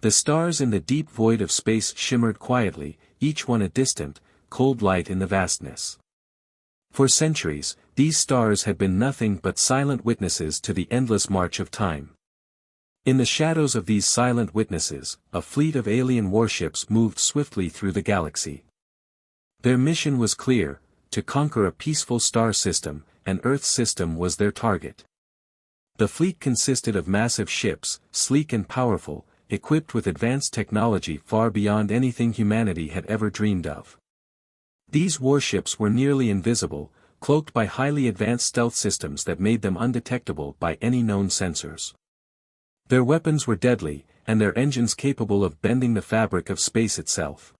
The stars in the deep void of space shimmered quietly, each one a distant, cold light in the vastness. For centuries, these stars had been nothing but silent witnesses to the endless march of time. In the shadows of these silent witnesses, a fleet of alien warships moved swiftly through the galaxy. Their mission was clear: to conquer a peaceful star system, and Earth's system was their target. The fleet consisted of massive ships, sleek and powerful, equipped with advanced technology far beyond anything humanity had ever dreamed of. These warships were nearly invisible, cloaked by highly advanced stealth systems that made them undetectable by any known sensors. Their weapons were deadly, and their engines capable of bending the fabric of space itself.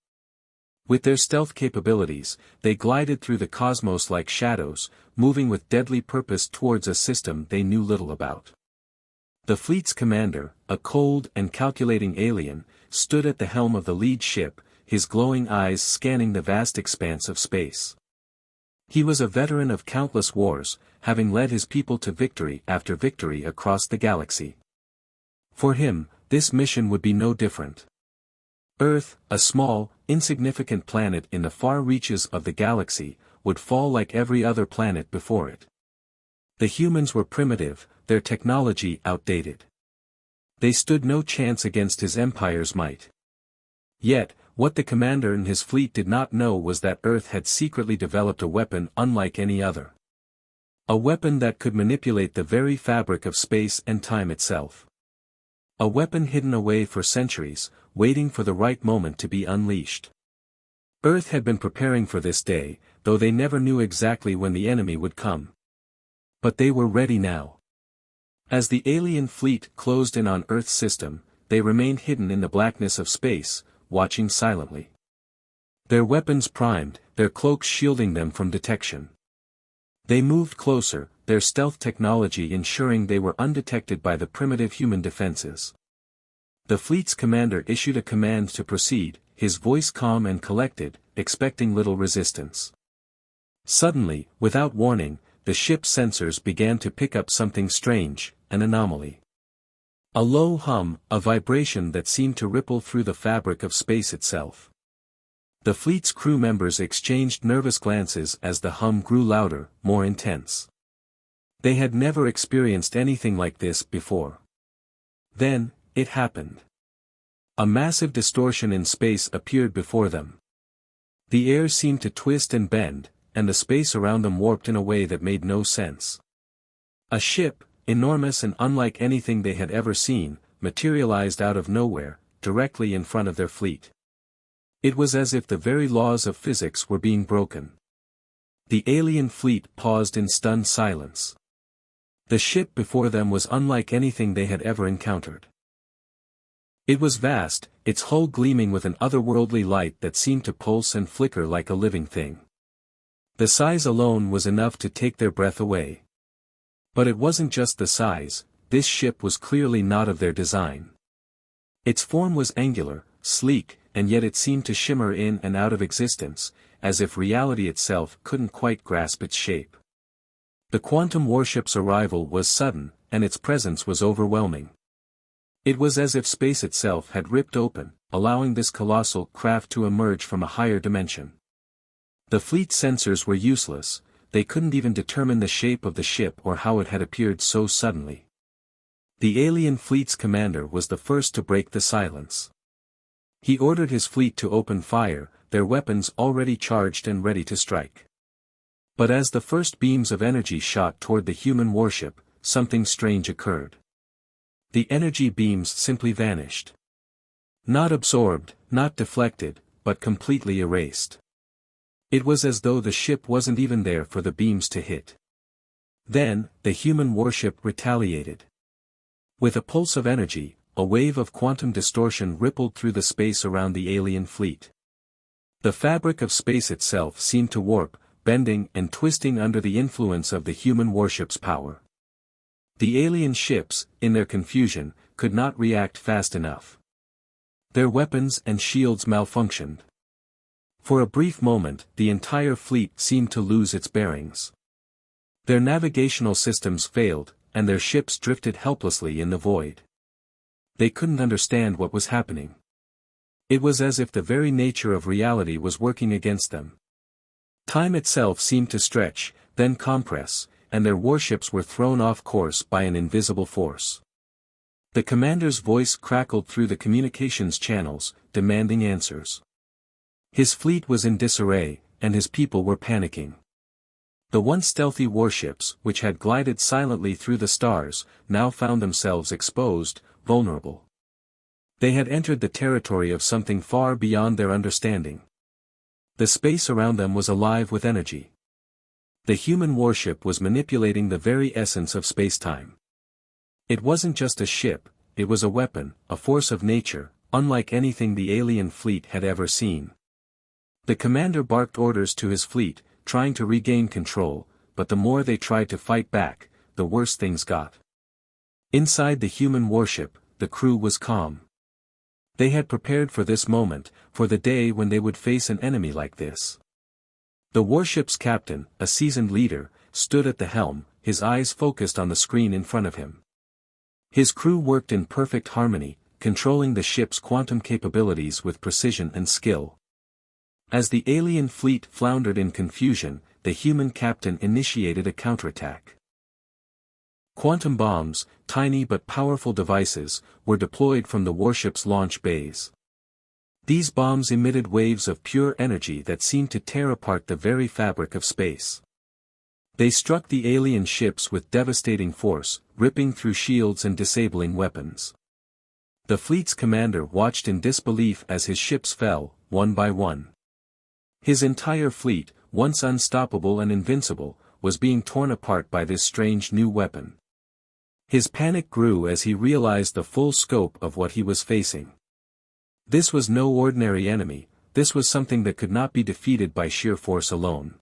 With their stealth capabilities, they glided through the cosmos like shadows, moving with deadly purpose towards a system they knew little about. The fleet's commander, a cold and calculating alien, stood at the helm of the lead ship, his glowing eyes scanning the vast expanse of space. He was a veteran of countless wars, having led his people to victory after victory across the galaxy. For him, this mission would be no different. Earth, a small, insignificant planet in the far reaches of the galaxy, would fall like every other planet before it. The humans were primitive, their technology outdated. They stood no chance against his empire's might. Yet, what the commander and his fleet did not know was that Earth had secretly developed a weapon unlike any other. A weapon that could manipulate the very fabric of space and time itself. A weapon hidden away for centuries, waiting for the right moment to be unleashed. Earth had been preparing for this day, though they never knew exactly when the enemy would come. But they were ready now. As the alien fleet closed in on Earth's system, they remained hidden in the blackness of space, watching silently. Their weapons primed, their cloaks shielding them from detection. They moved closer, their stealth technology ensuring they were undetected by the primitive human defenses. The fleet's commander issued a command to proceed, his voice calm and collected, expecting little resistance. Suddenly, without warning, the ship's sensors began to pick up something strange, an anomaly. A low hum, a vibration that seemed to ripple through the fabric of space itself. The fleet's crew members exchanged nervous glances as the hum grew louder, more intense. They had never experienced anything like this before. Then, it happened. A massive distortion in space appeared before them. The air seemed to twist and bend, and the space around them warped in a way that made no sense. A ship, enormous and unlike anything they had ever seen, materialized out of nowhere, directly in front of their fleet. It was as if the very laws of physics were being broken. The alien fleet paused in stunned silence. The ship before them was unlike anything they had ever encountered. It was vast, its hull gleaming with an otherworldly light that seemed to pulse and flicker like a living thing. The size alone was enough to take their breath away. But it wasn't just the size, this ship was clearly not of their design. Its form was angular, sleek, and yet it seemed to shimmer in and out of existence, as if reality itself couldn't quite grasp its shape. The quantum warship's arrival was sudden, and its presence was overwhelming. It was as if space itself had ripped open, allowing this colossal craft to emerge from a higher dimension. The fleet's sensors were useless, they couldn't even determine the shape of the ship or how it had appeared so suddenly. The alien fleet's commander was the first to break the silence. He ordered his fleet to open fire, their weapons already charged and ready to strike. But as the first beams of energy shot toward the human warship, something strange occurred. The energy beams simply vanished. Not absorbed, not deflected, but completely erased. It was as though the ship wasn't even there for the beams to hit. Then, the human warship retaliated. With a pulse of energy, a wave of quantum distortion rippled through the space around the alien fleet. The fabric of space itself seemed to warp, bending and twisting under the influence of the human warship's power. The alien ships, in their confusion, could not react fast enough. Their weapons and shields malfunctioned. For a brief moment, the entire fleet seemed to lose its bearings. Their navigational systems failed, and their ships drifted helplessly in the void. They couldn't understand what was happening. It was as if the very nature of reality was working against them. Time itself seemed to stretch, then compress, and their warships were thrown off course by an invisible force. The commander's voice crackled through the communications channels, demanding answers. His fleet was in disarray, and his people were panicking. The once stealthy warships, which had glided silently through the stars, now found themselves exposed, vulnerable. They had entered the territory of something far beyond their understanding. The space around them was alive with energy. The human warship was manipulating the very essence of space-time. It wasn't just a ship, it was a weapon, a force of nature, unlike anything the alien fleet had ever seen. The commander barked orders to his fleet, trying to regain control, but the more they tried to fight back, the worse things got. Inside the human warship, the crew was calm. They had prepared for this moment, for the day when they would face an enemy like this. The warship's captain, a seasoned leader, stood at the helm, his eyes focused on the screen in front of him. His crew worked in perfect harmony, controlling the ship's quantum capabilities with precision and skill. As the alien fleet floundered in confusion, the human captain initiated a counterattack. Quantum bombs, tiny but powerful devices, were deployed from the warship's launch bays. These bombs emitted waves of pure energy that seemed to tear apart the very fabric of space. They struck the alien ships with devastating force, ripping through shields and disabling weapons. The fleet's commander watched in disbelief as his ships fell, one by one. His entire fleet, once unstoppable and invincible, was being torn apart by this strange new weapon. His panic grew as he realized the full scope of what he was facing. This was no ordinary enemy, this was something that could not be defeated by sheer force alone.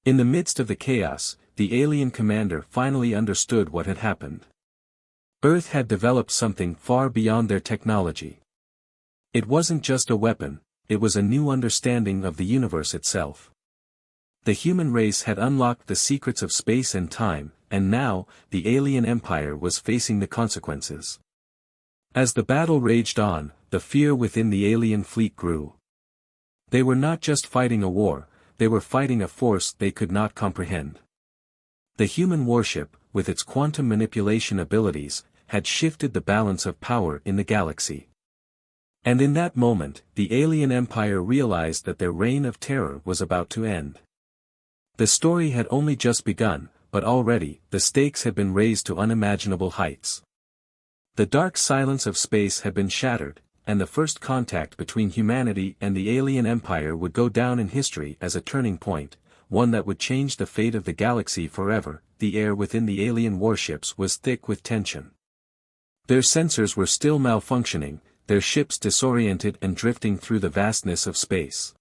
In the midst of the chaos, the alien commander finally understood what had happened. Earth had developed something far beyond their technology. It wasn't just a weapon, it was a new understanding of the universe itself. The human race had unlocked the secrets of space and time, and now, the alien empire was facing the consequences. As the battle raged on, the fear within the alien fleet grew. They were not just fighting a war, they were fighting a force they could not comprehend. The human warship, with its quantum manipulation abilities, had shifted the balance of power in the galaxy. And in that moment, the alien empire realized that their reign of terror was about to end. The story had only just begun, but already, the stakes had been raised to unimaginable heights. The dark silence of space had been shattered, and the first contact between humanity and the alien empire would go down in history as a turning point, one that would change the fate of the galaxy forever. The air within the alien warships was thick with tension. Their sensors were still malfunctioning, their ships disoriented and drifting through the vastness of space.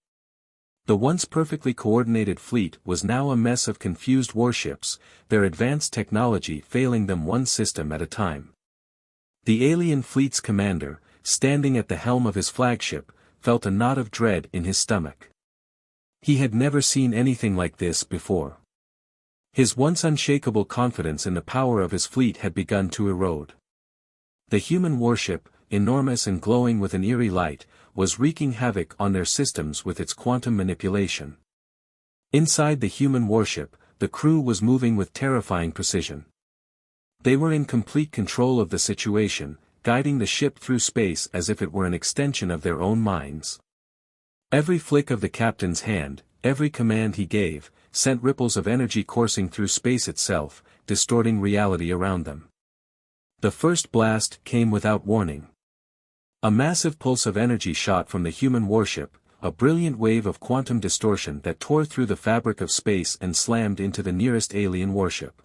The once perfectly coordinated fleet was now a mess of confused warships, their advanced technology failing them one system at a time. The alien fleet's commander, standing at the helm of his flagship, felt a knot of dread in his stomach. He had never seen anything like this before. His once unshakable confidence in the power of his fleet had begun to erode. The human warship, enormous and glowing with an eerie light, was wreaking havoc on their systems with its quantum manipulation. Inside the human warship, the crew was moving with terrifying precision. They were in complete control of the situation, guiding the ship through space as if it were an extension of their own minds. Every flick of the captain's hand, every command he gave, sent ripples of energy coursing through space itself, distorting reality around them. The first blast came without warning. A massive pulse of energy shot from the human warship, a brilliant wave of quantum distortion that tore through the fabric of space and slammed into the nearest alien warship.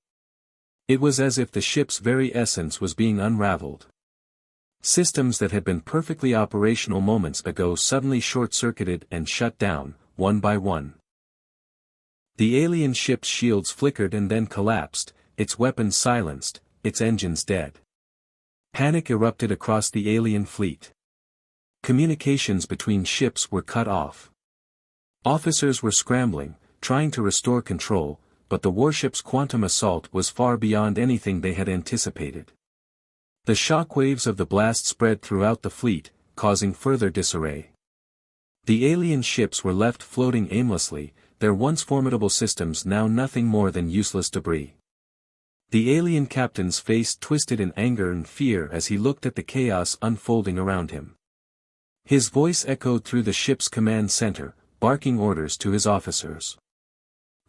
It was as if the ship's very essence was being unraveled. Systems that had been perfectly operational moments ago suddenly short-circuited and shut down, one by one. The alien ship's shields flickered and then collapsed, its weapons silenced, its engines dead. Panic erupted across the alien fleet. Communications between ships were cut off. Officers were scrambling, trying to restore control, but the warship's quantum assault was far beyond anything they had anticipated. The shockwaves of the blast spread throughout the fleet, causing further disarray. The alien ships were left floating aimlessly, their once formidable systems now nothing more than useless debris. The alien captain's face twisted in anger and fear as he looked at the chaos unfolding around him. His voice echoed through the ship's command center, barking orders to his officers.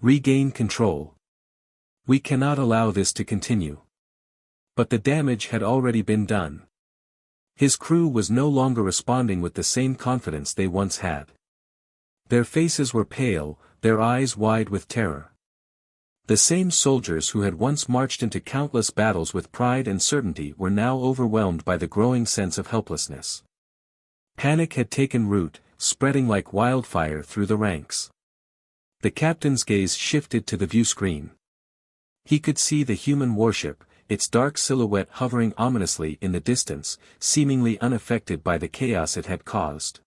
Regain control. We cannot allow this to continue. But the damage had already been done. His crew was no longer responding with the same confidence they once had. Their faces were pale, their eyes wide with terror. The same soldiers who had once marched into countless battles with pride and certainty were now overwhelmed by the growing sense of helplessness. Panic had taken root, spreading like wildfire through the ranks. The captain's gaze shifted to the view screen. He could see the human warship, its dark silhouette hovering ominously in the distance, seemingly unaffected by the chaos it had caused.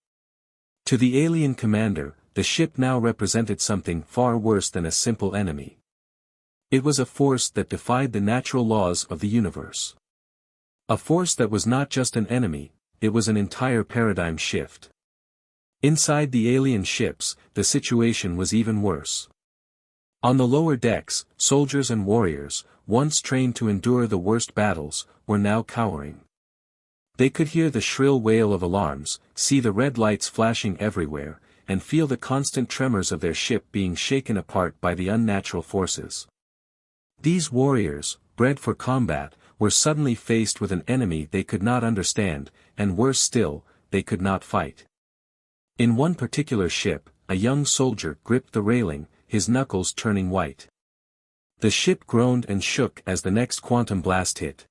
To the alien commander, the ship now represented something far worse than a simple enemy. It was a force that defied the natural laws of the universe. A force that was not just an enemy, it was an entire paradigm shift. Inside the alien ships, the situation was even worse. On the lower decks, soldiers and warriors, once trained to endure the worst battles, were now cowering. They could hear the shrill wail of alarms, see the red lights flashing everywhere, and feel the constant tremors of their ship being shaken apart by the unnatural forces. These warriors, bred for combat, were suddenly faced with an enemy they could not understand, and worse still, they could not fight. In one particular ship, a young soldier gripped the railing, his knuckles turning white. The ship groaned and shook as the next quantum blast hit.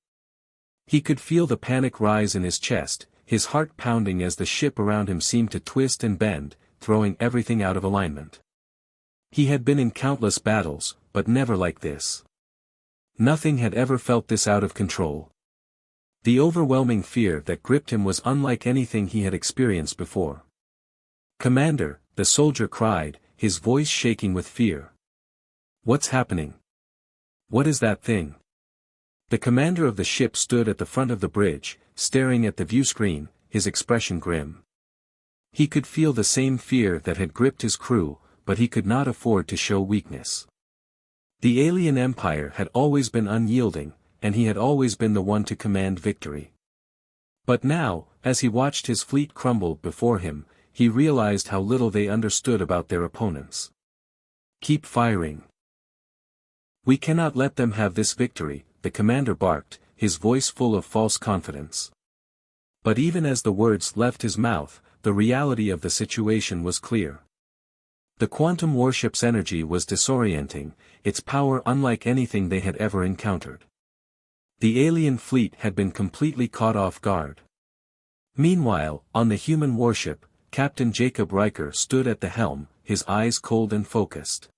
He could feel the panic rise in his chest, his heart pounding as the ship around him seemed to twist and bend, throwing everything out of alignment. He had been in countless battles, but never like this. Nothing had ever felt this out of control. The overwhelming fear that gripped him was unlike anything he had experienced before. "Commander," the soldier cried, his voice shaking with fear. "What's happening? What is that thing?" The commander of the ship stood at the front of the bridge, staring at the view screen, his expression grim. He could feel the same fear that had gripped his crew, but he could not afford to show weakness. The alien empire had always been unyielding, and he had always been the one to command victory. But now, as he watched his fleet crumble before him, he realized how little they understood about their opponents. "Keep firing. We cannot let them have this victory," the commander barked, his voice full of false confidence. But even as the words left his mouth, the reality of the situation was clear. The quantum warship's energy was disorienting, its power unlike anything they had ever encountered. The alien fleet had been completely caught off guard. Meanwhile, on the human warship, Captain Jacob Riker stood at the helm, his eyes cold and focused.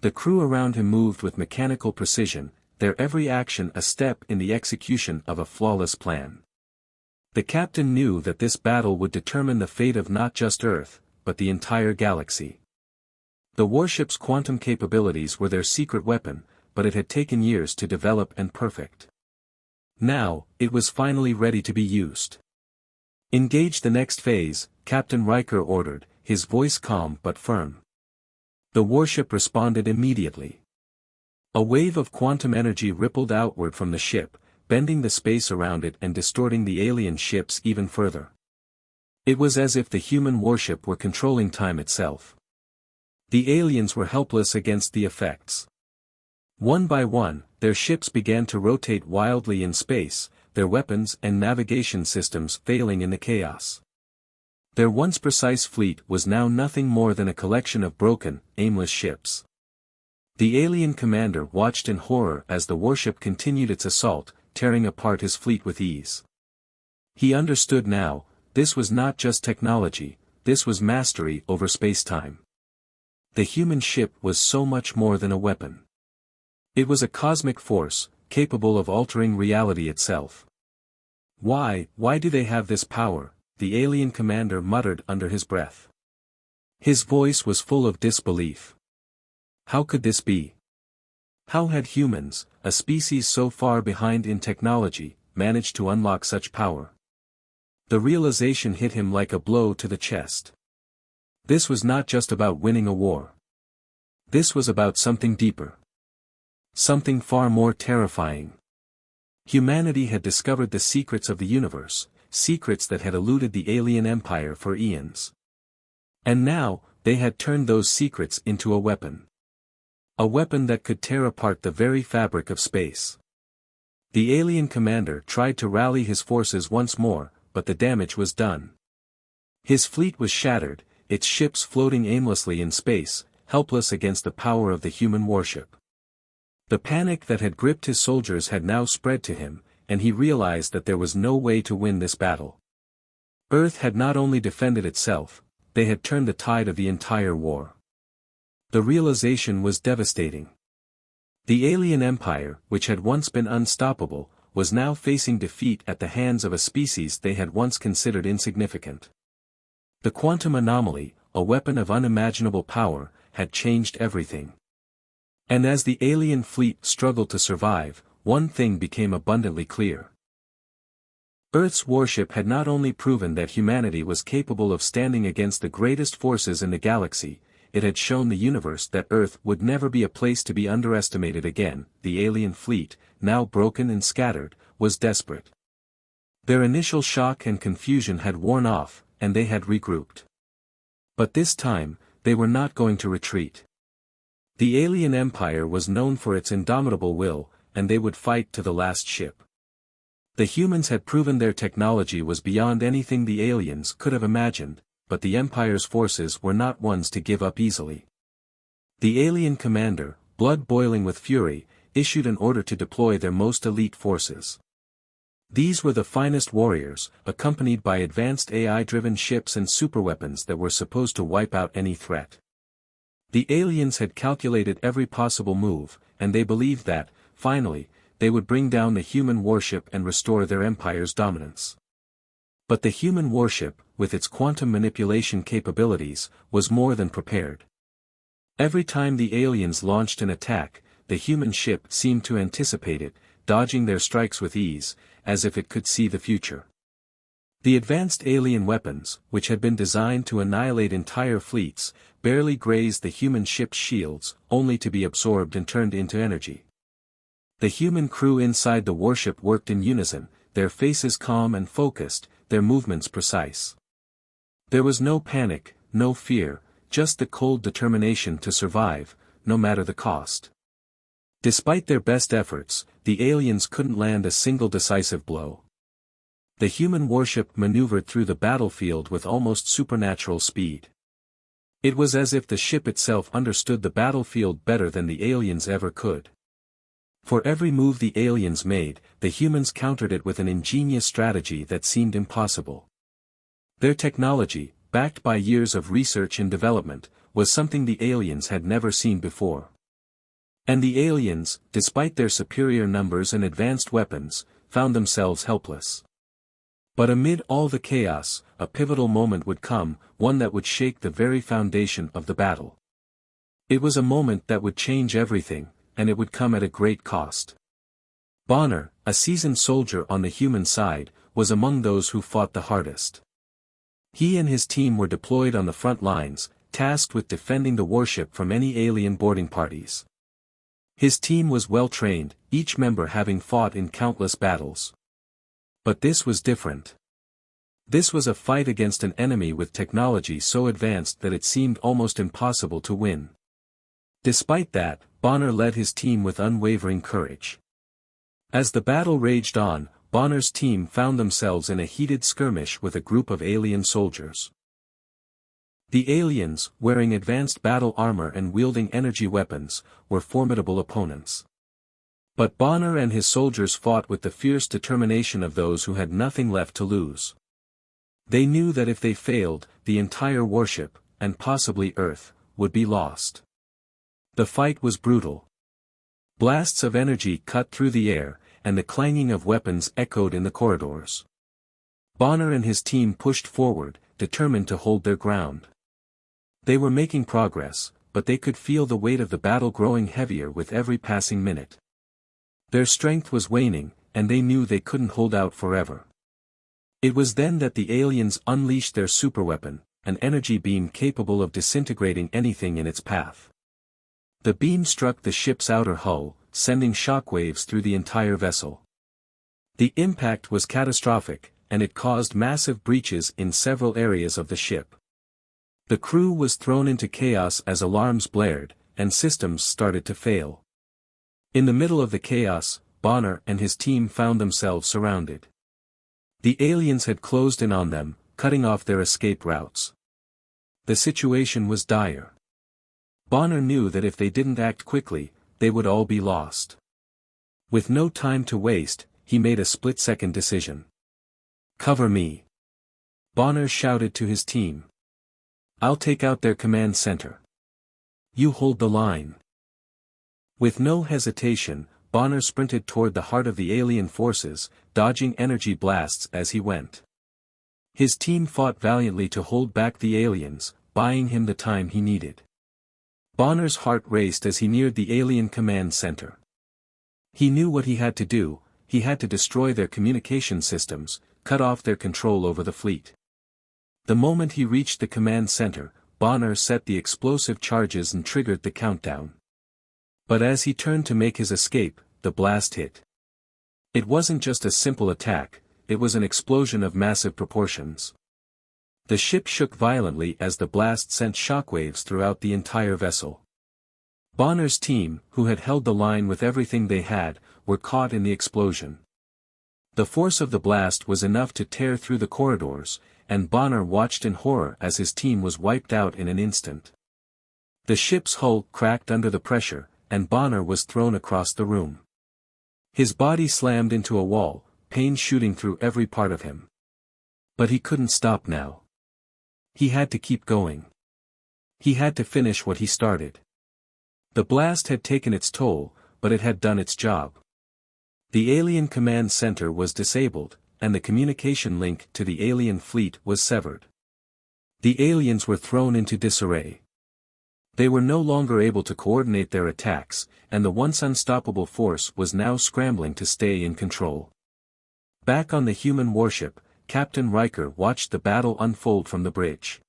The crew around him moved with mechanical precision, their every action a step in the execution of a flawless plan. The captain knew that this battle would determine the fate of not just Earth, but the entire galaxy. The warship's quantum capabilities were their secret weapon, but it had taken years to develop and perfect. Now, it was finally ready to be used. "Engage the next phase," Captain Riker ordered, his voice calm but firm. The warship responded immediately. A wave of quantum energy rippled outward from the ship, bending the space around it and distorting the alien ships even further. It was as if the human warship were controlling time itself. The aliens were helpless against the effects. One by one, their ships began to rotate wildly in space, their weapons and navigation systems failing in the chaos. Their once precise fleet was now nothing more than a collection of broken, aimless ships. The alien commander watched in horror as the warship continued its assault, tearing apart his fleet with ease. He understood now, this was not just technology, this was mastery over space-time. The human ship was so much more than a weapon. It was a cosmic force, capable of altering reality itself. Why do they have this power?" the alien commander muttered under his breath. His voice was full of disbelief. How could this be? How had humans, a species so far behind in technology, managed to unlock such power. The realization hit him like a blow to the chest. This was not just about winning a war. This was about something deeper. Something far more terrifying. Humanity had discovered the secrets of the universe, secrets that had eluded the alien empire for eons. And now, they had turned those secrets into a weapon. A weapon that could tear apart the very fabric of space. The alien commander tried to rally his forces once more, but the damage was done. His fleet was shattered, its ships floating aimlessly in space, helpless against the power of the human warship. The panic that had gripped his soldiers had now spread to him, and he realized that there was no way to win this battle. Earth had not only defended itself, they had turned the tide of the entire war. The realization was devastating. The alien empire, which had once been unstoppable, was now facing defeat at the hands of a species they had once considered insignificant. The quantum anomaly, a weapon of unimaginable power, had changed everything. And as the alien fleet struggled to survive, one thing became abundantly clear. Earth's warship had not only proven that humanity was capable of standing against the greatest forces in the galaxy, it had shown the universe that Earth would never be a place to be underestimated again. The alien fleet, now broken and scattered, was desperate. Their initial shock and confusion had worn off, and they had regrouped. But this time, they were not going to retreat. The alien empire was known for its indomitable will, and they would fight to the last ship. The humans had proven their technology was beyond anything the aliens could have imagined, but the Empire's forces were not ones to give up easily. The alien commander, blood boiling with fury, issued an order to deploy their most elite forces. These were the finest warriors, accompanied by advanced AI-driven ships and superweapons that were supposed to wipe out any threat. The aliens had calculated every possible move, and they believed that, finally, they would bring down the human warship and restore their empire's dominance. But the human warship, with its quantum manipulation capabilities, was more than prepared. Every time the aliens launched an attack, the human ship seemed to anticipate it, dodging their strikes with ease, as if it could see the future. The advanced alien weapons, which had been designed to annihilate entire fleets, barely grazed the human ship's shields, only to be absorbed and turned into energy. The human crew inside the warship worked in unison, their faces calm and focused, their movements precise. There was no panic, no fear, just the cold determination to survive, no matter the cost. Despite their best efforts, the aliens couldn't land a single decisive blow. The human warship maneuvered through the battlefield with almost supernatural speed. It was as if the ship itself understood the battlefield better than the aliens ever could. For every move the aliens made, the humans countered it with an ingenious strategy that seemed impossible. Their technology, backed by years of research and development, was something the aliens had never seen before. And the aliens, despite their superior numbers and advanced weapons, found themselves helpless. But amid all the chaos, a pivotal moment would come, one that would shake the very foundation of the battle. It was a moment that would change everything, and it would come at a great cost. Bonner, a seasoned soldier on the human side, was among those who fought the hardest. He and his team were deployed on the front lines, tasked with defending the warship from any alien boarding parties. His team was well trained, each member having fought in countless battles. But this was different. This was a fight against an enemy with technology so advanced that it seemed almost impossible to win. Despite that, Bonner led his team with unwavering courage. As the battle raged on, Bonner's team found themselves in a heated skirmish with a group of alien soldiers. The aliens, wearing advanced battle armor and wielding energy weapons, were formidable opponents. But Bonner and his soldiers fought with the fierce determination of those who had nothing left to lose. They knew that if they failed, the entire warship, and possibly Earth, would be lost. The fight was brutal. Blasts of energy cut through the air, and the clanging of weapons echoed in the corridors. Bonner and his team pushed forward, determined to hold their ground. They were making progress, but they could feel the weight of the battle growing heavier with every passing minute. Their strength was waning, and they knew they couldn't hold out forever. It was then that the aliens unleashed their superweapon, an energy beam capable of disintegrating anything in its path. The beam struck the ship's outer hull, sending shockwaves through the entire vessel. The impact was catastrophic, and it caused massive breaches in several areas of the ship. The crew was thrown into chaos as alarms blared, and systems started to fail. In the middle of the chaos, Bonner and his team found themselves surrounded. The aliens had closed in on them, cutting off their escape routes. The situation was dire. Bonner knew that if they didn't act quickly, they would all be lost. With no time to waste, he made a split-second decision. "Cover me," Bonner shouted to his team. "I'll take out their command center. You hold the line." With no hesitation, Bonner sprinted toward the heart of the alien forces, dodging energy blasts as he went. His team fought valiantly to hold back the aliens, buying him the time he needed. Bonner's heart raced as he neared the alien command center. He knew what he had to do. He had to destroy their communication systems, cut off their control over the fleet. The moment he reached the command center, Bonner set the explosive charges and triggered the countdown. But as he turned to make his escape, the blast hit. It wasn't just a simple attack, it was an explosion of massive proportions. The ship shook violently as the blast sent shockwaves throughout the entire vessel. Bonner's team, who had held the line with everything they had, were caught in the explosion. The force of the blast was enough to tear through the corridors, and Bonner watched in horror as his team was wiped out in an instant. The ship's hull cracked under the pressure, and Bonner was thrown across the room. His body slammed into a wall, pain shooting through every part of him. But he couldn't stop now. He had to keep going. He had to finish what he started. The blast had taken its toll, but it had done its job. The alien command center was disabled, and the communication link to the alien fleet was severed. The aliens were thrown into disarray. They were no longer able to coordinate their attacks, and the once unstoppable force was now scrambling to stay in control. Back on the human warship, Captain Riker watched the battle unfold from the bridge.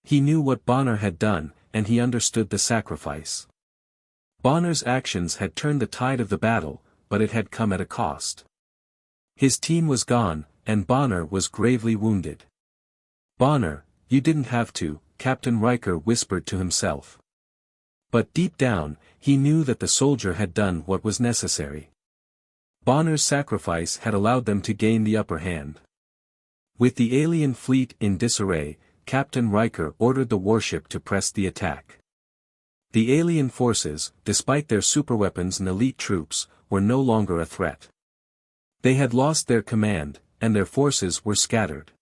He knew what Bonner had done, and he understood the sacrifice. Bonner's actions had turned the tide of the battle, but it had come at a cost. His team was gone, and Bonner was gravely wounded. "Bonner, you didn't have to," Captain Riker whispered to himself. But deep down, he knew that the soldier had done what was necessary. Bonner's sacrifice had allowed them to gain the upper hand. With the alien fleet in disarray, Captain Riker ordered the warship to press the attack. The alien forces, despite their superweapons and elite troops, were no longer a threat. They had lost their command, and their forces were scattered.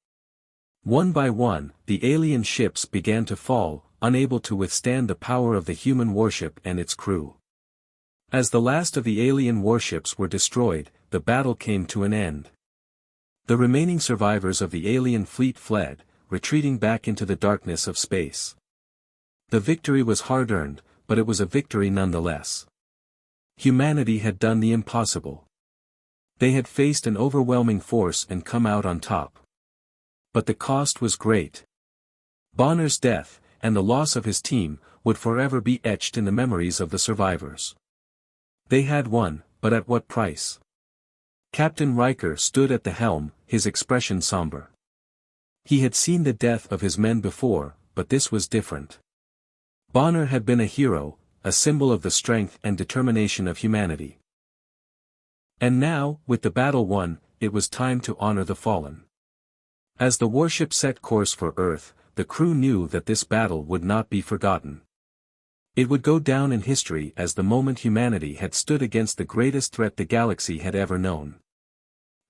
One by one, the alien ships began to fall, unable to withstand the power of the human warship and its crew. As the last of the alien warships were destroyed, the battle came to an end. The remaining survivors of the alien fleet fled, retreating back into the darkness of space. The victory was hard-earned, but it was a victory nonetheless. Humanity had done the impossible. They had faced an overwhelming force and come out on top. But the cost was great. Bonner's death, and the loss of his team, would forever be etched in the memories of the survivors. They had won, but at what price? Captain Riker stood at the helm, his expression somber. He had seen the death of his men before, but this was different. Bonner had been a hero, a symbol of the strength and determination of humanity. And now, with the battle won, it was time to honor the fallen. As the warship set course for Earth, the crew knew that this battle would not be forgotten. It would go down in history as the moment humanity had stood against the greatest threat the galaxy had ever known.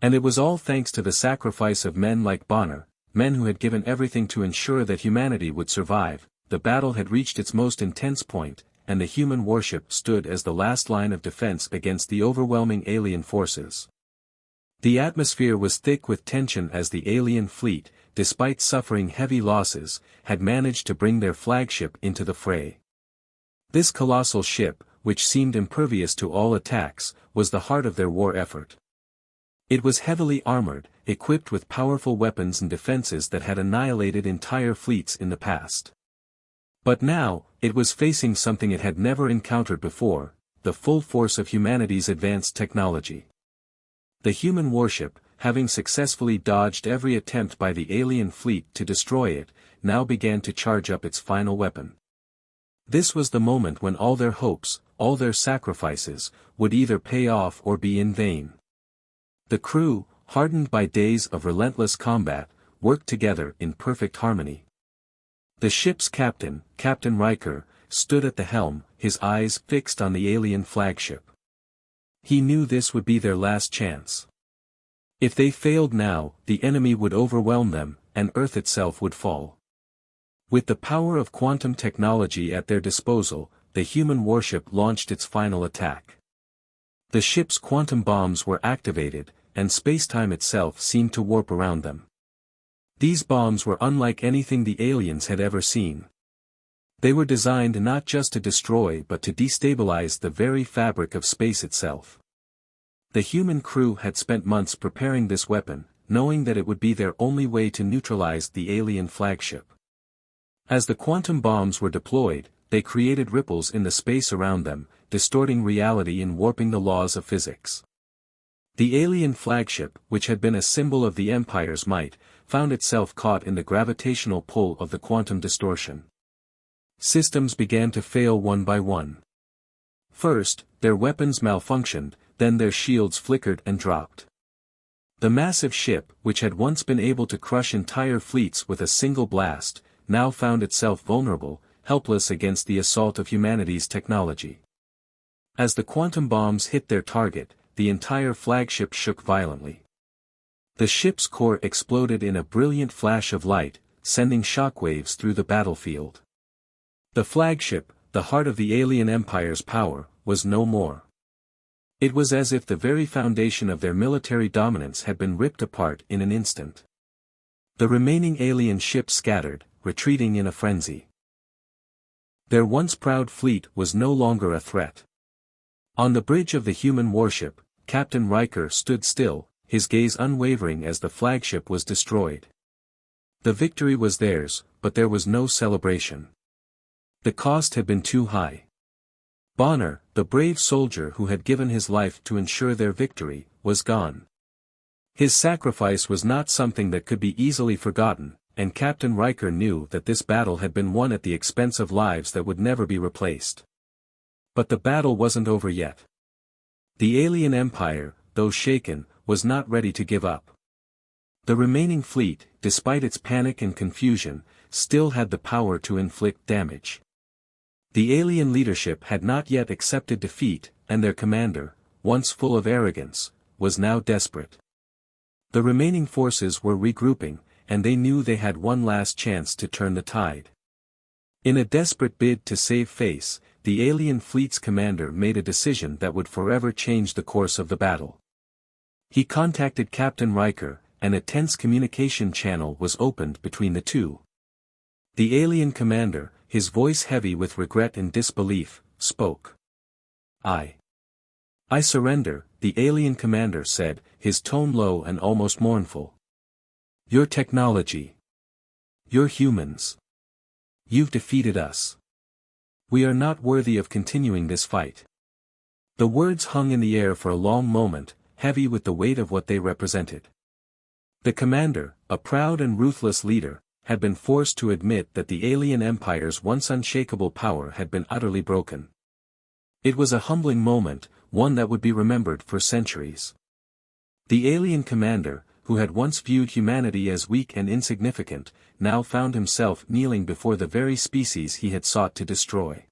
And it was all thanks to the sacrifice of men like Bonner, men who had given everything to ensure that humanity would survive. The battle had reached its most intense point, and the human warship stood as the last line of defense against the overwhelming alien forces. The atmosphere was thick with tension as the alien fleet, despite suffering heavy losses, had managed to bring their flagship into the fray. This colossal ship, which seemed impervious to all attacks, was the heart of their war effort. It was heavily armored, equipped with powerful weapons and defenses that had annihilated entire fleets in the past. But now, it was facing something it had never encountered before, the full force of humanity's advanced technology. The human warship, having successfully dodged every attempt by the alien fleet to destroy it, now began to charge up its final weapon. This was the moment when all their hopes, all their sacrifices, would either pay off or be in vain. The crew, hardened by days of relentless combat, worked together in perfect harmony. The ship's captain, Captain Riker, stood at the helm, his eyes fixed on the alien flagship. He knew this would be their last chance. If they failed now, the enemy would overwhelm them, and Earth itself would fall. With the power of quantum technology at their disposal, the human warship launched its final attack. The ship's quantum bombs were activated, and space-time itself seemed to warp around them. These bombs were unlike anything the aliens had ever seen. They were designed not just to destroy but to destabilize the very fabric of space itself. The human crew had spent months preparing this weapon, knowing that it would be their only way to neutralize the alien flagship. As the quantum bombs were deployed, they created ripples in the space around them, distorting reality and warping the laws of physics. The alien flagship, which had been a symbol of the Empire's might, found itself caught in the gravitational pull of the quantum distortion. Systems began to fail one by one. First, their weapons malfunctioned, then their shields flickered and dropped. The massive ship, which had once been able to crush entire fleets with a single blast, now found itself vulnerable, helpless against the assault of humanity's technology. As the quantum bombs hit their target, the entire flagship shook violently. The ship's core exploded in a brilliant flash of light, sending shockwaves through the battlefield. The flagship, the heart of the alien empire's power, was no more. It was as if the very foundation of their military dominance had been ripped apart in an instant. The remaining alien ships scattered, retreating in a frenzy. Their once proud fleet was no longer a threat. On the bridge of the human warship, Captain Riker stood still, his gaze unwavering as the flagship was destroyed. The victory was theirs, but there was no celebration. The cost had been too high. Bonner, the brave soldier who had given his life to ensure their victory, was gone. His sacrifice was not something that could be easily forgotten, and Captain Riker knew that this battle had been won at the expense of lives that would never be replaced. But the battle wasn't over yet. The alien empire, though shaken, was not ready to give up. The remaining fleet, despite its panic and confusion, still had the power to inflict damage. The alien leadership had not yet accepted defeat, and their commander, once full of arrogance, was now desperate. The remaining forces were regrouping, and they knew they had one last chance to turn the tide. In a desperate bid to save face, the alien fleet's commander made a decision that would forever change the course of the battle. He contacted Captain Riker, and a tense communication channel was opened between the two. The alien commander, his voice heavy with regret and disbelief, spoke. I surrender, the alien commander said, his tone low and almost mournful. Your technology. You're humans. You've defeated us. We are not worthy of continuing this fight. The words hung in the air for a long moment, heavy with the weight of what they represented. The commander, a proud and ruthless leader, had been forced to admit that the alien empire's once unshakable power had been utterly broken. It was a humbling moment, one that would be remembered for centuries. The alien commander, who had once viewed humanity as weak and insignificant, now found himself kneeling before the very species he had sought to destroy.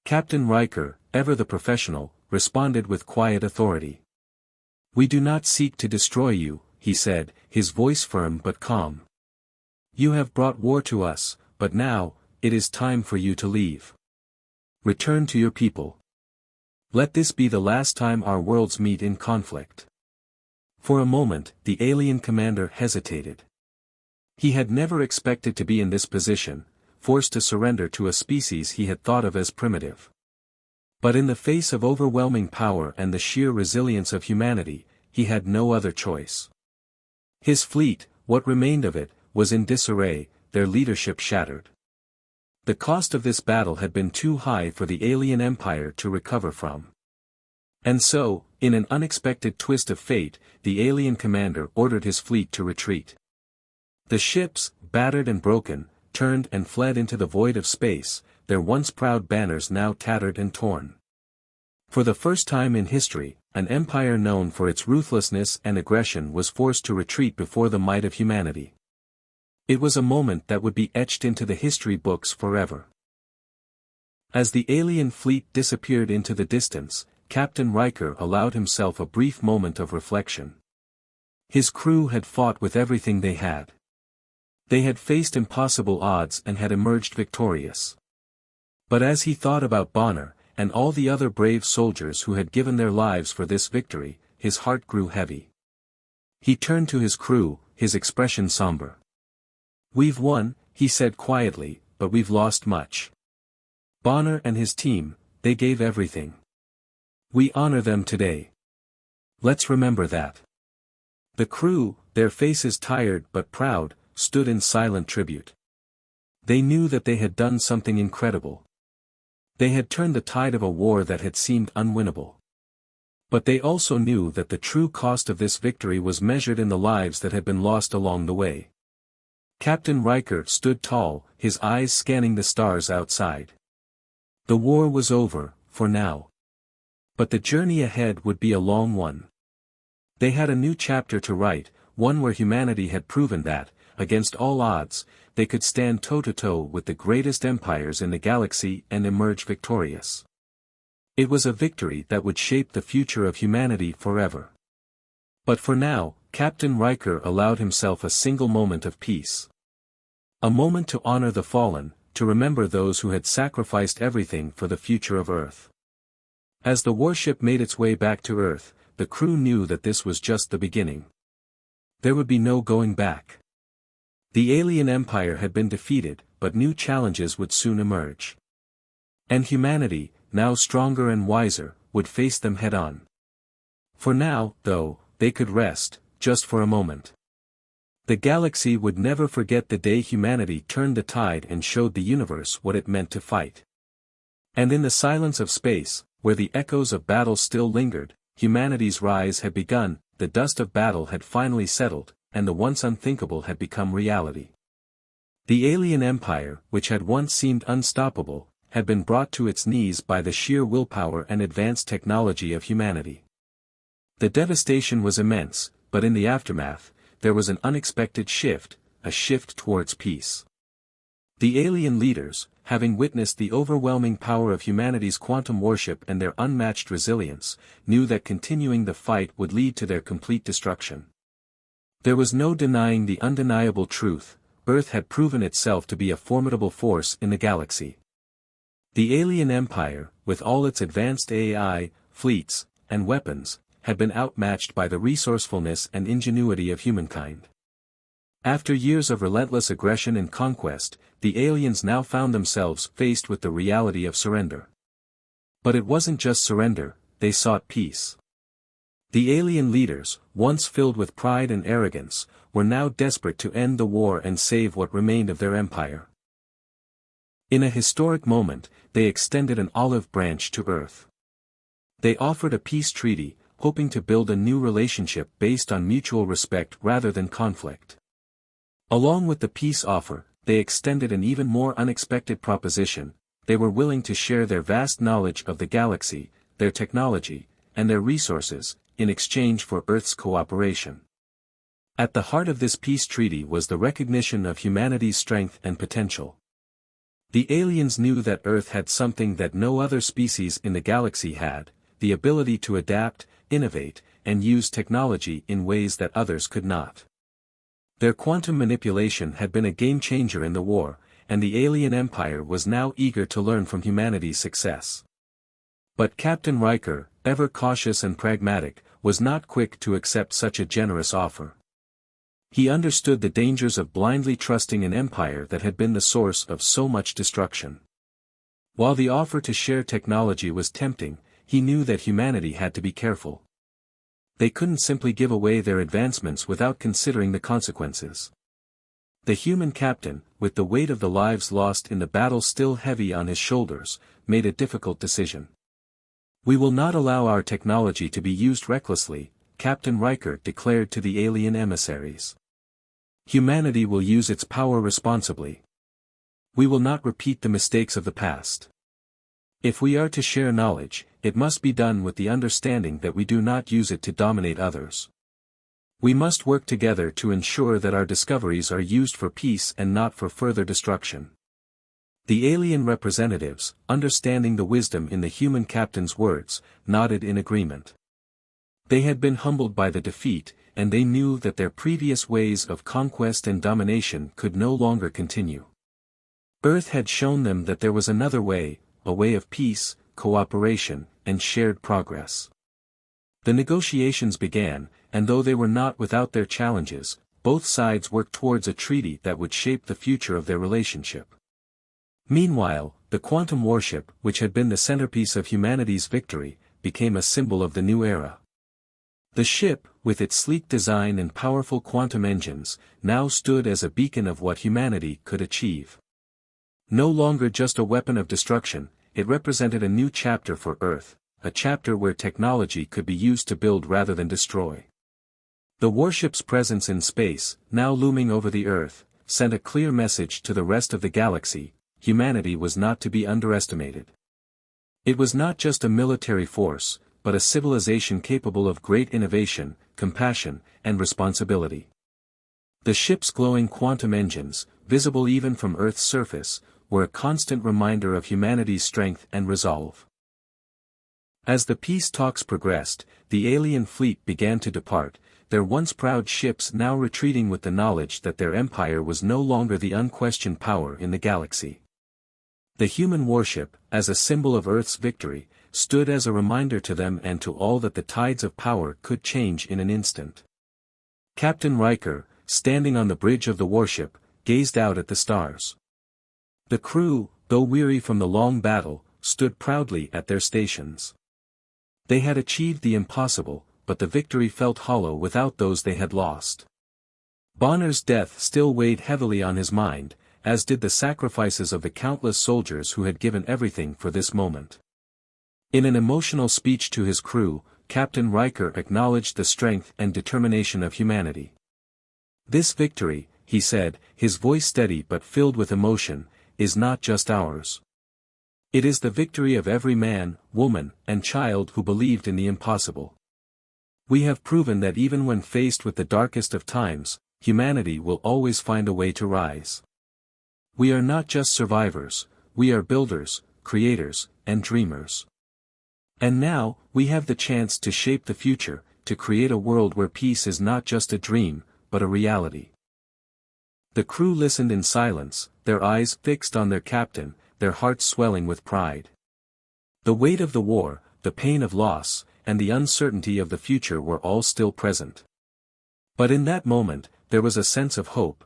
Captain Riker, ever the professional, responded with quiet authority. We do not seek to destroy you, he said, his voice firm but calm. You have brought war to us, but now, it is time for you to leave. Return to your people. Let this be the last time our worlds meet in conflict. For a moment, the alien commander hesitated. He had never expected to be in this position, forced to surrender to a species he had thought of as primitive. But in the face of overwhelming power and the sheer resilience of humanity, he had no other choice. His fleet, what remained of it, was in disarray, their leadership shattered. The cost of this battle had been too high for the alien empire to recover from. And so, in an unexpected twist of fate, the alien commander ordered his fleet to retreat. The ships, battered and broken, turned and fled into the void of space, their once proud banners now tattered and torn. For the first time in history, an empire known for its ruthlessness and aggression was forced to retreat before the might of humanity. It was a moment that would be etched into the history books forever. As the alien fleet disappeared into the distance, Captain Riker allowed himself a brief moment of reflection. His crew had fought with everything they had. They had faced impossible odds and had emerged victorious. But as he thought about Bonner, and all the other brave soldiers who had given their lives for this victory, his heart grew heavy. He turned to his crew, his expression somber. "We've won," he said quietly, "but we've lost much. Bonner and his team, they gave everything. We honor them today. Let's remember that." The crew, their faces tired but proud, stood in silent tribute. They knew that they had done something incredible. They had turned the tide of a war that had seemed unwinnable. But they also knew that the true cost of this victory was measured in the lives that had been lost along the way. Captain Riker stood tall, his eyes scanning the stars outside. The war was over, for now. But the journey ahead would be a long one. They had a new chapter to write, one where humanity had proven that, against all odds, they could stand toe-to-toe with the greatest empires in the galaxy and emerge victorious. It was a victory that would shape the future of humanity forever. But for now, Captain Riker allowed himself a single moment of peace. A moment to honor the fallen, to remember those who had sacrificed everything for the future of Earth. As the warship made its way back to Earth, the crew knew that this was just the beginning. There would be no going back. The alien empire had been defeated, but new challenges would soon emerge. And humanity, now stronger and wiser, would face them head-on. For now, though, they could rest, just for a moment. The galaxy would never forget the day humanity turned the tide and showed the universe what it meant to fight. And in the silence of space, where the echoes of battle still lingered, humanity's rise had begun, the dust of battle had finally settled, and the once unthinkable had become reality. The alien empire, which had once seemed unstoppable, had been brought to its knees by the sheer willpower and advanced technology of humanity. The devastation was immense, but in the aftermath, there was an unexpected shift, a shift towards peace. The alien leaders, having witnessed the overwhelming power of humanity's quantum warship and their unmatched resilience, knew that continuing the fight would lead to their complete destruction. There was no denying the undeniable truth: Earth had proven itself to be a formidable force in the galaxy. The alien empire, with all its advanced AI, fleets, and weapons, had been outmatched by the resourcefulness and ingenuity of humankind. After years of relentless aggression and conquest, the aliens now found themselves faced with the reality of surrender. But it wasn't just surrender, they sought peace. The alien leaders, once filled with pride and arrogance, were now desperate to end the war and save what remained of their empire. In a historic moment, they extended an olive branch to Earth. They offered a peace treaty, hoping to build a new relationship based on mutual respect rather than conflict. Along with the peace offer, they extended an even more unexpected proposition: they were willing to share their vast knowledge of the galaxy, their technology, and their resources, in exchange for Earth's cooperation. At the heart of this peace treaty was the recognition of humanity's strength and potential. The aliens knew that Earth had something that no other species in the galaxy had: the ability to adapt, innovate, and use technology in ways that others could not. Their quantum manipulation had been a game-changer in the war, and the alien empire was now eager to learn from humanity's success. But Captain Riker, ever cautious and pragmatic, was not quick to accept such a generous offer. He understood the dangers of blindly trusting an empire that had been the source of so much destruction. While the offer to share technology was tempting, he knew that humanity had to be careful. They couldn't simply give away their advancements without considering the consequences. The human captain, with the weight of the lives lost in the battle still heavy on his shoulders, made a difficult decision. "We will not allow our technology to be used recklessly," Captain Riker declared to the alien emissaries. "Humanity will use its power responsibly. We will not repeat the mistakes of the past. If we are to share knowledge, it must be done with the understanding that we do not use it to dominate others. We must work together to ensure that our discoveries are used for peace and not for further destruction." The alien representatives, understanding the wisdom in the human captain's words, nodded in agreement. They had been humbled by the defeat, and they knew that their previous ways of conquest and domination could no longer continue. Earth had shown them that there was another way, a way of peace, cooperation, and shared progress. The negotiations began, and though they were not without their challenges, both sides worked towards a treaty that would shape the future of their relationship. Meanwhile, the quantum warship, which had been the centerpiece of humanity's victory, became a symbol of the new era. The ship, with its sleek design and powerful quantum engines, now stood as a beacon of what humanity could achieve. No longer just a weapon of destruction, it represented a new chapter for Earth, a chapter where technology could be used to build rather than destroy. The warship's presence in space, now looming over the Earth, sent a clear message to the rest of the galaxy: humanity was not to be underestimated. It was not just a military force, but a civilization capable of great innovation, compassion, and responsibility. The ship's glowing quantum engines, visible even from Earth's surface, were a constant reminder of humanity's strength and resolve. As the peace talks progressed, the alien fleet began to depart, their once proud ships now retreating with the knowledge that their empire was no longer the unquestioned power in the galaxy. The human warship, as a symbol of Earth's victory, stood as a reminder to them and to all that the tides of power could change in an instant. Captain Riker, standing on the bridge of the warship, gazed out at the stars. The crew, though weary from the long battle, stood proudly at their stations. They had achieved the impossible, but the victory felt hollow without those they had lost. Bonner's death still weighed heavily on his mind, as did the sacrifices of the countless soldiers who had given everything for this moment. In an emotional speech to his crew, Captain Riker acknowledged the strength and determination of humanity. "This victory," he said, his voice steady but filled with emotion, "is not just ours. It is the victory of every man, woman, and child who believed in the impossible. We have proven that even when faced with the darkest of times, humanity will always find a way to rise. We are not just survivors, we are builders, creators, and dreamers. And now, we have the chance to shape the future, to create a world where peace is not just a dream, but a reality." The crew listened in silence, their eyes fixed on their captain, their hearts swelling with pride. The weight of the war, the pain of loss, and the uncertainty of the future were all still present. But in that moment, there was a sense of hope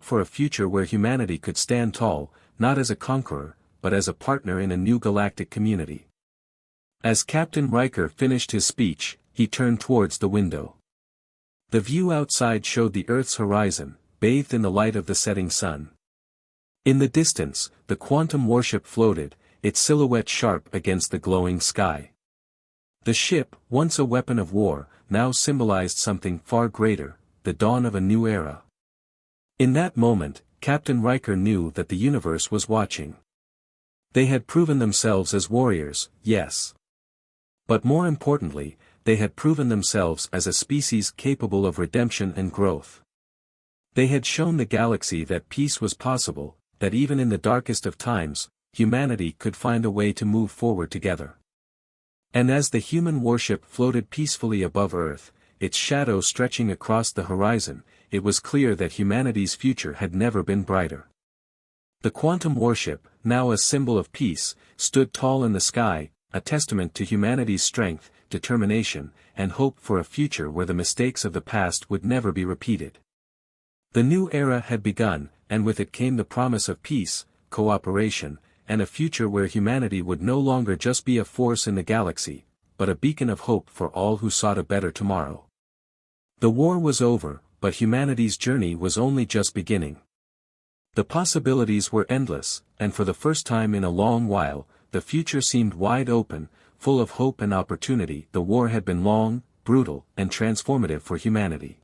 for a future where humanity could stand tall, not as a conqueror, but as a partner in a new galactic community. As Captain Riker finished his speech, he turned towards the window. The view outside showed the Earth's horizon, bathed in the light of the setting sun. In the distance, the quantum warship floated, its silhouette sharp against the glowing sky. The ship, once a weapon of war, now symbolized something far greater, the dawn of a new era. In that moment, Captain Riker knew that the universe was watching. They had proven themselves as warriors, yes. But more importantly, they had proven themselves as a species capable of redemption and growth. They had shown the galaxy that peace was possible, that even in the darkest of times, humanity could find a way to move forward together. And as the human warship floated peacefully above Earth, its shadow stretching across the horizon, it was clear that humanity's future had never been brighter. The quantum warship, now a symbol of peace, stood tall in the sky, a testament to humanity's strength, determination, and hope for a future where the mistakes of the past would never be repeated. The new era had begun, and with it came the promise of peace, cooperation, and a future where humanity would no longer just be a force in the galaxy, but a beacon of hope for all who sought a better tomorrow. The war was over, but humanity's journey was only just beginning. The possibilities were endless, and for the first time in a long while, the future seemed wide open, full of hope and opportunity. The war had been long, brutal, and transformative for humanity.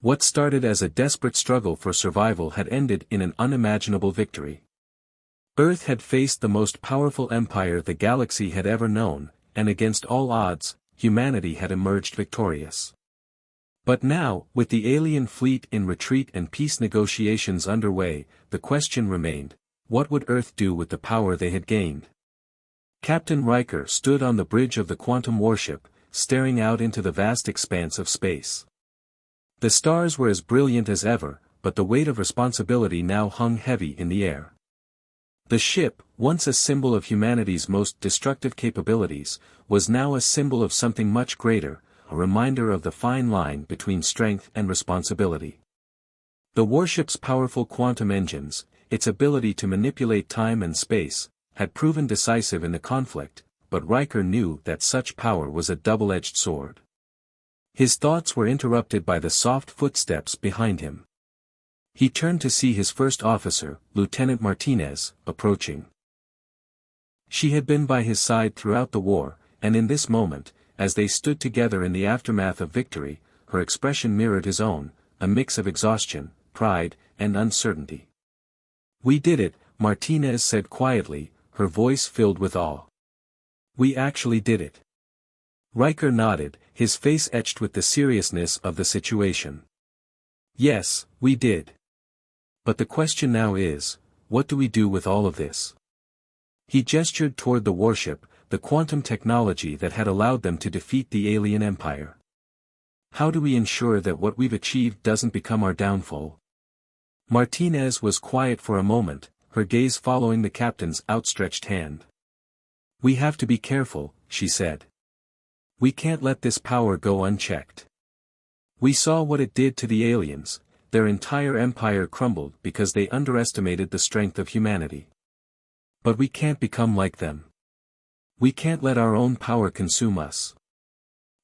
What started as a desperate struggle for survival had ended in an unimaginable victory. Earth had faced the most powerful empire the galaxy had ever known, and against all odds, humanity had emerged victorious. But now, with the alien fleet in retreat and peace negotiations underway, the question remained, what would Earth do with the power they had gained? Captain Riker stood on the bridge of the quantum warship, staring out into the vast expanse of space. The stars were as brilliant as ever, but the weight of responsibility now hung heavy in the air. The ship, once a symbol of humanity's most destructive capabilities, was now a symbol of something much greater, a reminder of the fine line between strength and responsibility. The warship's powerful quantum engines, its ability to manipulate time and space, had proven decisive in the conflict, but Riker knew that such power was a double-edged sword. His thoughts were interrupted by the soft footsteps behind him. He turned to see his first officer, Lieutenant Martinez, approaching. She had been by his side throughout the war, and in this moment, as they stood together in the aftermath of victory, her expression mirrored his own, a mix of exhaustion, pride, and uncertainty. "We did it," Martinez said quietly, her voice filled with awe. "We actually did it." Riker nodded, his face etched with the seriousness of the situation. "Yes, we did. But the question now is, what do we do with all of this?" He gestured toward the warship, the quantum technology that had allowed them to defeat the alien empire. "How do we ensure that what we've achieved doesn't become our downfall?" Martinez was quiet for a moment, her gaze following the captain's outstretched hand. "We have to be careful," she said. "We can't let this power go unchecked. We saw what it did to the aliens, their entire empire crumbled because they underestimated the strength of humanity. But we can't become like them. We can't let our own power consume us."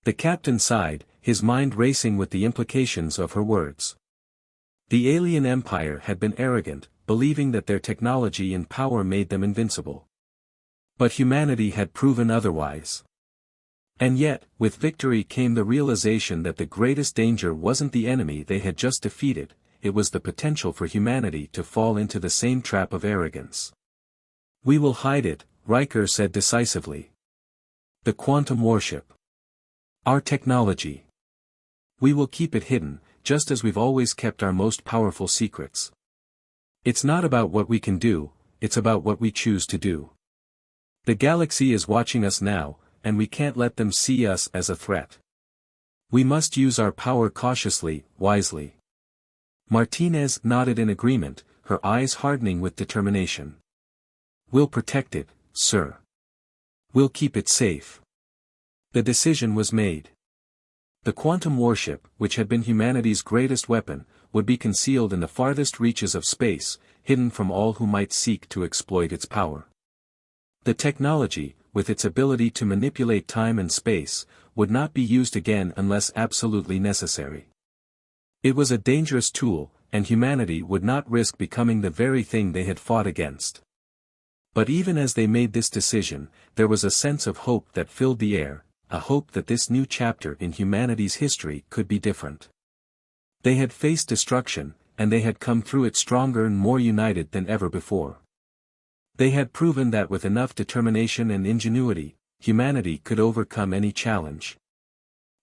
The captain sighed, his mind racing with the implications of her words. The alien empire had been arrogant, believing that their technology and power made them invincible. But humanity had proven otherwise. And yet, with victory came the realization that the greatest danger wasn't the enemy they had just defeated, it was the potential for humanity to fall into the same trap of arrogance. "We will hide it," Riker said decisively. "The quantum warship. Our technology. We will keep it hidden, just as we've always kept our most powerful secrets. It's not about what we can do, it's about what we choose to do. The galaxy is watching us now, and we can't let them see us as a threat. We must use our power cautiously, wisely." Martinez nodded in agreement, her eyes hardening with determination. "We'll protect it, sir. We'll keep it safe." The decision was made. The quantum warship, which had been humanity's greatest weapon, would be concealed in the farthest reaches of space, hidden from all who might seek to exploit its power. The technology, with its ability to manipulate time and space, would not be used again unless absolutely necessary. It was a dangerous tool, and humanity would not risk becoming the very thing they had fought against. But even as they made this decision, there was a sense of hope that filled the air, a hope that this new chapter in humanity's history could be different. They had faced destruction, and they had come through it stronger and more united than ever before. They had proven that with enough determination and ingenuity, humanity could overcome any challenge.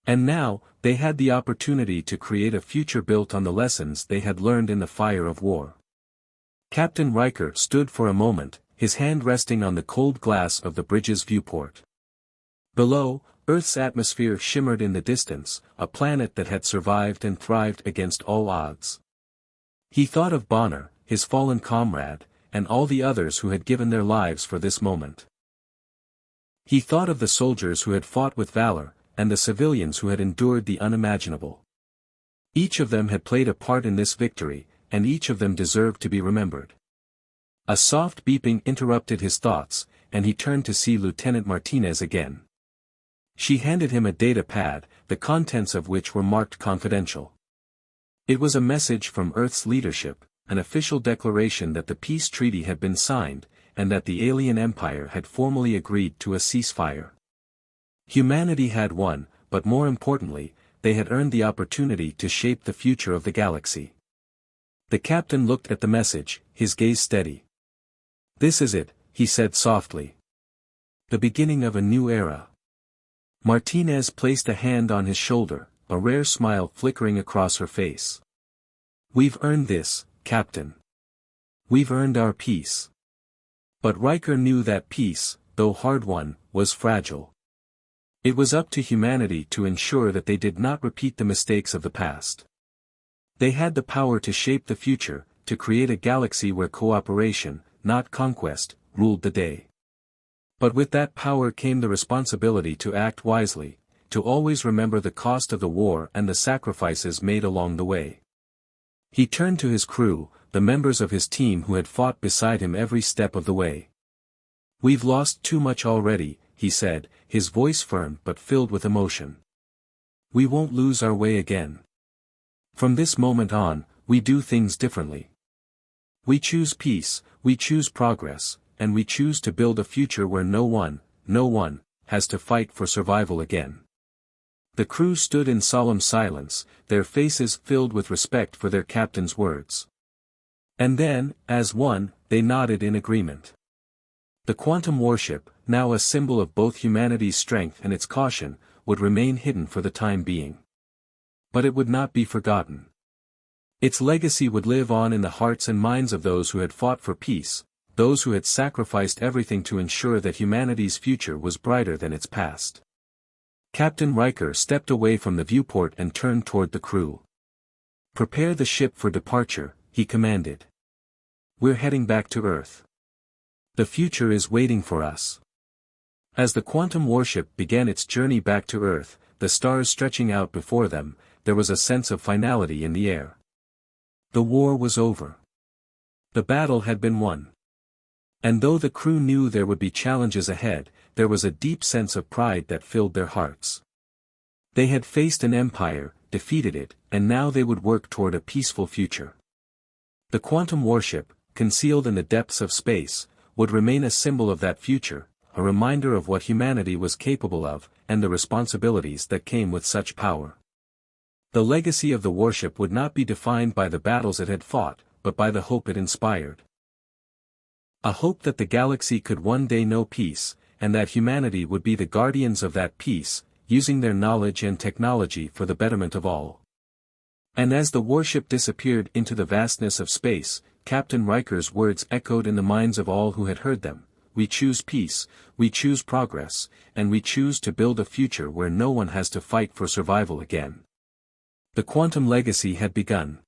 And now, they had the opportunity to create a future built on the lessons they had learned in the fire of war. Captain Riker stood for a moment, his hand resting on the cold glass of the bridge's viewport. Below, Earth's atmosphere shimmered in the distance, a planet that had survived and thrived against all odds. He thought of Bonner, his fallen comrade, and all the others who had given their lives for this moment. He thought of the soldiers who had fought with valor, and the civilians who had endured the unimaginable. Each of them had played a part in this victory, and each of them deserved to be remembered. A soft beeping interrupted his thoughts, and he turned to see Lieutenant Martinez again. She handed him a data pad, the contents of which were marked confidential. It was a message from Earth's leadership, an official declaration that the peace treaty had been signed, and that the alien empire had formally agreed to a ceasefire. Humanity had won, but more importantly, they had earned the opportunity to shape the future of the galaxy. The captain looked at the message, his gaze steady. "This is it," he said softly. "The beginning of a new era." Martinez placed a hand on his shoulder, a rare smile flickering across her face. "We've earned this, Captain. We've earned our peace." But Riker knew that peace, though hard-won, was fragile. It was up to humanity to ensure that they did not repeat the mistakes of the past. They had the power to shape the future, to create a galaxy where cooperation, not conquest, ruled the day. But with that power came the responsibility to act wisely, to always remember the cost of the war and the sacrifices made along the way. He turned to his crew, the members of his team who had fought beside him every step of the way. "We've lost too much already," he said, his voice firm but filled with emotion. "We won't lose our way again. From this moment on, we do things differently. We choose peace, we choose progress, and we choose to build a future where no one, has to fight for survival again." The crew stood in solemn silence, their faces filled with respect for their captain's words. And then, as one, they nodded in agreement. The quantum warship, now a symbol of both humanity's strength and its caution, would remain hidden for the time being. But it would not be forgotten. Its legacy would live on in the hearts and minds of those who had fought for peace, those who had sacrificed everything to ensure that humanity's future was brighter than its past. Captain Riker stepped away from the viewport and turned toward the crew. "Prepare the ship for departure," he commanded. "We're heading back to Earth. The future is waiting for us." As the quantum warship began its journey back to Earth, the stars stretching out before them, there was a sense of finality in the air. The war was over. The battle had been won. And though the crew knew there would be challenges ahead, there was a deep sense of pride that filled their hearts. They had faced an empire, defeated it, and now they would work toward a peaceful future. The quantum warship, concealed in the depths of space, would remain a symbol of that future, a reminder of what humanity was capable of, and the responsibilities that came with such power. The legacy of the warship would not be defined by the battles it had fought, but by the hope it inspired. A hope that the galaxy could one day know peace, and that humanity would be the guardians of that peace, using their knowledge and technology for the betterment of all. And as the warship disappeared into the vastness of space, Captain Riker's words echoed in the minds of all who had heard them: "We choose peace, we choose progress, and we choose to build a future where no one has to fight for survival again." The quantum legacy had begun.